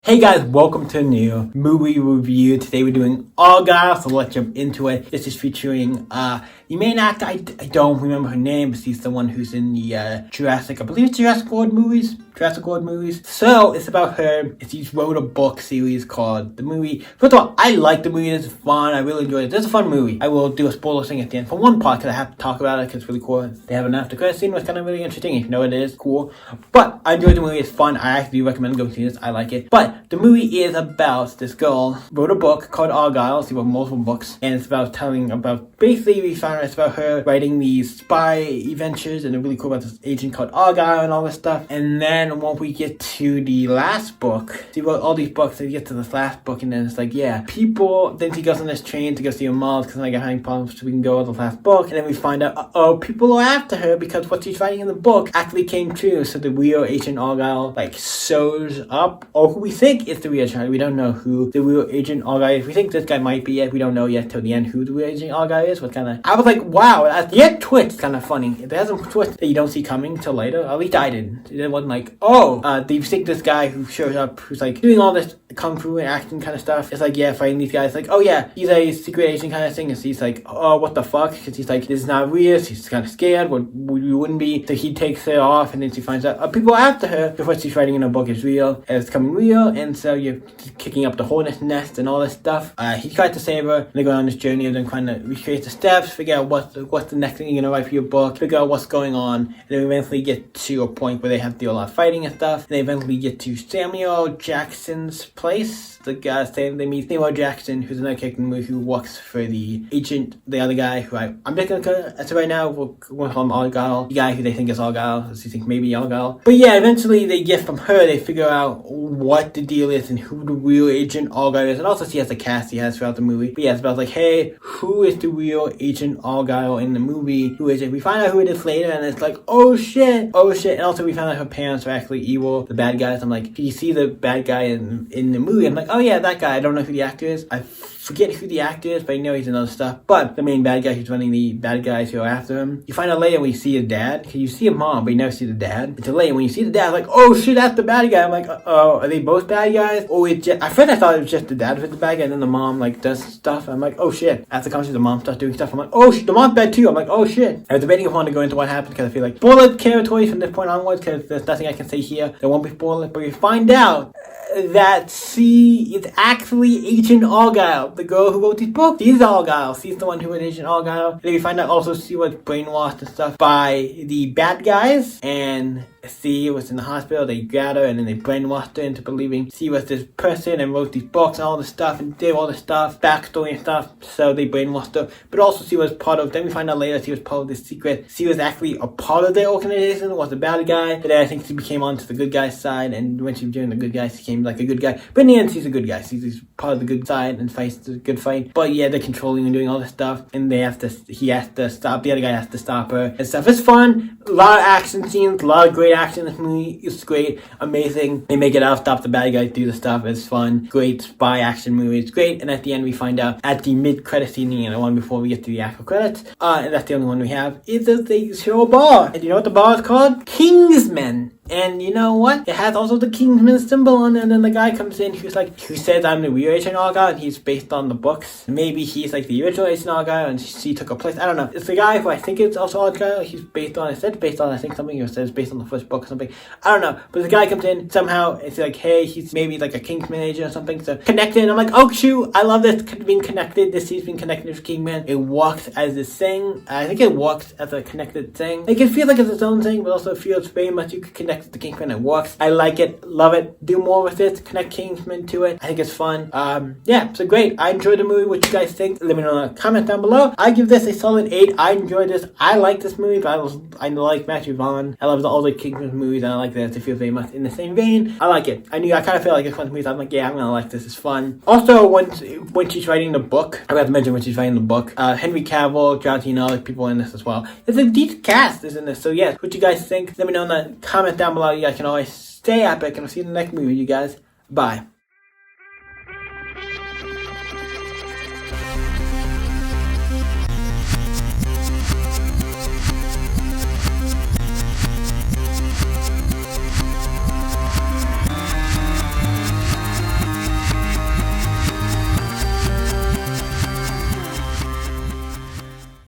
Hey guys, welcome to a new movie review. Today we're doing Argylle, so let's jump into it. This is featuring the main actor. I don't remember her name, but she's the one who's in the I believe it's Jurassic World movies. So it's about her. She wrote a book series called The Movie. First of all, I like the movie. It's fun. I really enjoyed it. It's a fun movie. I will do a spoiler thing at the end for one part because I have to talk about it because it's really cool. They have an after credit scene, which is kind of really interesting. If you know what it is, cool. But I enjoyed the movie. It's fun. I actually recommend going see this. I like it. But the movie is about this girl wrote a book called Argylle. She wrote multiple books, and it's about telling about basically we find it's about her writing these spy adventures, and they're really cool about this agent called Argylle and all this stuff. And then when we get to the last book, she wrote all these books, and you get to this last book, and then it's like, yeah, people. Then she goes on this train to go see her mom because I got having problems, so we can go to the last book, and then we find out, people are after her because what she's writing in the book actually came true. So the real Agent Argylle shows up, or who we think is the real Agent. We don't know who the real Agent Argylle is. We think this guy might be it. We don't know yet till the end who the real Agent Argylle is. What kind of? I was like, wow, that twist kind of funny. There's some twist that you don't see coming till later. At least I didn't. It wasn't like, do you think this guy who shows up, who's like doing all this kung fu and action kind of stuff, it's like, yeah, fighting these guys, like, oh yeah, he's a secret agent kind of thing, and she's like, oh, what the fuck, because he's like, this is not real, she's kind of scared, we wouldn't be, so he takes her off, and then she finds out, people are after her, if what she's writing in her book is real, and it's coming real, and so you're kicking up the hornet's nest and all this stuff. He tries to save her, and they go on this journey of them trying to recreate the steps, figure out what's the next thing you're gonna write for your book, figure out what's going on, and then eventually get to a point where they have to do a lot of fighting and stuff, and they eventually get to Samuel Jackson's place. The guy saying they meet Samuel Jackson, who's another character in the movie who works for the agent, the other guy who I'm just gonna as of right now we'll call him Argylle, the guy who they think is Argylle, as you think maybe Argylle. But yeah, eventually they get from her, they figure out what the deal is and who the real Agent Argylle is, and also she has the cast he has throughout the movie. But yeah, it's about like, hey, who is the real Agent Argylle in the movie? Who is it? We find out who it is later, and it's like, oh shit. And also we found out her parents are actually evil, the bad guys. I'm like, you see the bad guy in the movie, I'm like, oh yeah, that guy. I don't know who the actor is. I forget who the actor is, but I know he's in other stuff. But the main bad guy who's running the bad guys who are after him, you find out later when you see his dad, because you see a mom, but you never see the dad. Until later, when you see the dad, like, oh shit, that's the bad guy. I'm like, are they both bad guys? Or at first I thought it was just the dad who's the bad guy, and then the mom does stuff. I'm like, oh shit. After conversation, the mom starts doing stuff. I'm like, oh shit, the mom's bad too. I'm like, oh shit. I was debating if I wanted to go into what happened because I feel like spoiler territory from this point onwards, because there's nothing I can say here. There won't be spoilers, but you find out that she is actually Agent Argylle, the girl who wrote these books. She's Argylle. She's the one who was Agent Argylle. And then we find out also she was brainwashed and stuff by the bad guys, and she was in the hospital. They grabbed her and then they brainwashed her into believing she was this person and wrote these books and all this stuff and did all this stuff, backstory and stuff. So they brainwashed her. But also she was part of, then we find out later she was part of this secret. She was actually a part of their organization, was a bad guy. But then I think she became onto the good guy's side, and when she was doing the good guy, she became like a good guy. But in the end, she's a good guy. She's part of the good side and fights the good fight. But yeah, they're controlling and doing all this stuff, and he has to stop, the other guy has to stop her and stuff. It's fun. A lot of action scenes, a lot of great action in this movie. It's great, amazing. They make it out, stop the bad guys, do the stuff. It's fun. Great spy action movie. It's great. And at the end, we find out at the mid-credit scene, the one before we get to the actual credits, and that's the only one we have, is that they show a bar. And you know what the bar is called? Kingsman. And you know what? It has also the Kingsman symbol on it, and then the guy comes in who says, I'm the real Agent Argylle, and he's based on the books. Maybe he's like the original Agent Argylle, and she took a place. I don't know. It's the guy who I think it's also Argylle. He's based on, it said based on, I think something, or it says based on the first book or something. I don't know. But the guy comes in, somehow, it's like, hey, he's maybe like a Kingsman agent or something, so connected. And I'm like, oh shoot, I love this being connected. This season's been connected to Kingsman. It works as this thing. I think it works as a connected thing. It can feel like it's its own thing, but also feels very much you could connect it to Kingsman. It works. I like it, love it. Do more with it. Connect Kingsman to it. I think it's fun. Yeah, so great. I enjoyed the movie. What you guys think? Let me know in the comment down below. I give this a solid 8. I enjoyed this. I like this movie, but I like Matthew Vaughn. I love all the Kingsman movies, and I like that it feels very much in the same vein. I like it. I kind of feel like it's one of the movies I'm like, yeah, I'm gonna like this. It's fun. Also, when she's writing the book, I forgot to mention when she's writing the book, Henry Cavill, John Cena, other people in this as well. It's a decent cast is in this. So yeah, what you guys think? Let me know in the comment down below. You guys can always stay epic, and I'll see you in the next movie, you guys. Bye.